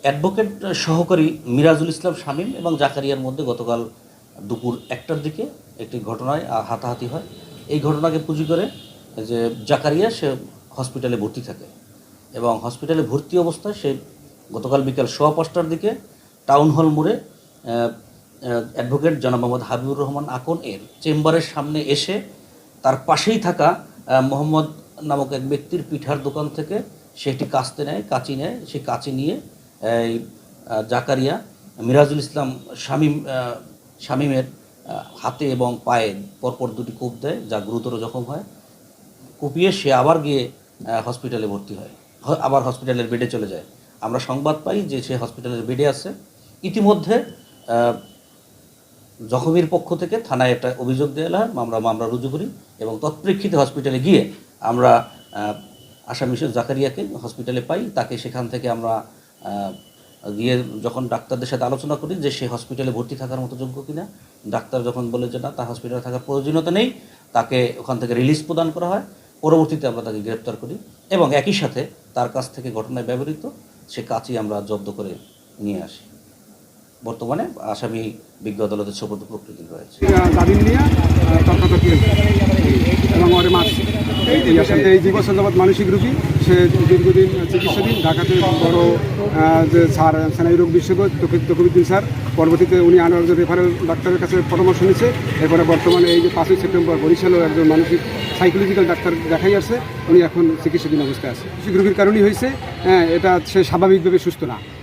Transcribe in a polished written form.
Advocate সহকারী মিরাজুল ইসলাম শামীম এবং জাকারিয়ার মধ্যে গতকাল দুপুর 1টার দিকে একটি ঘটনায় হাতাহাতি হয়। এই ঘটনাকে পুঁজি করে যে জাকারিয়া সে হসপিটালে ভর্তি থাকে এবং হসপিটালে ভর্তি অবস্থায় সে গতকাল বিকাল 5:15টার দিকে টাউন হল মোড়ে অ্যাডভোকেট জনাব মোহাম্মদ হাবিবুর রহমান আকন এর চেম্বারের সামনে এসে তার পাশেই থাকা মোহাম্মদ নামক এক ব্যক্তির পিঠার দোকান থেকে সে একটি কাঁচি নেয়। সেই কাঁচি নিয়ে এই জাকারিয়া মিরাজুল ইসলাম শামীমের হাতে এবং পায়ে পরপর দুটি কোপ দেয়, যা গুরুতর জখম হয়। কুপিয়ে সে আবার গিয়ে হসপিটালে ভর্তি হয়, আবার হসপিটালের বেডে চলে যায়। আমরা সংবাদ পাই যে সে হসপিটালের বেডে আছে। ইতিমধ্যে জখমের পক্ষ থেকে থানায় একটা অভিযোগ দেওয়া হয়, মামলা রুজু করি এবং তৎপ্রেক্ষিতে হসপিটালে গিয়ে আমরা আসামি জাকারিয়াকে হসপিটালে পাই। তাকে সেখান থেকে আমরা গিয়ে যখন ডাক্তারদের সাথে আলোচনা করি যে সে হসপিটালে ভর্তি থাকার মতো যোগ্য কিনা, ডাক্তার যখন বলে যে না, তার হসপিটালে থাকার প্রয়োজনীয়তা নেই, তাকে ওখান থেকে রিলিজ প্রদান করা হয়। পরবর্তীতে আমরা তাকে গ্রেপ্তার করি এবং একই সাথে তার কাছ থেকে ঘটনায় ব্যবহৃত সে কাঁচি আমরা জব্দ করে নিয়ে আসি। বর্তমানে আসামি বিজ্ঞ আদালতের সোপর্দ প্রকৃতি রয়েছে। এবং ওর মাছ এই 2 বছর যাবৎ মানসিক রোগী, সে দীর্ঘদিন চিকিৎসাধীন ঢাকাতে বড় যে স্যার সেনাই রোগ বিশেষজ্ঞ তকিবুদ্দিন স্যার, পরবর্তীতে উনি আনোয়ার রেফারেল ডাক্তারের কাছে পরামর্শ নিয়েছে। এরপরে বর্তমানে এই যে 5ই সেপ্টেম্বর বরিশালেও একজন মানসিক সাইকোলজিক্যাল ডাক্তার দেখাই আসছে, উনি এখন চিকিৎসাধীন অবস্থায় আছে। মানসিক রোগীর কারণেই হয়েছে, এটা সে স্বাভাবিকভাবে সুস্থ না।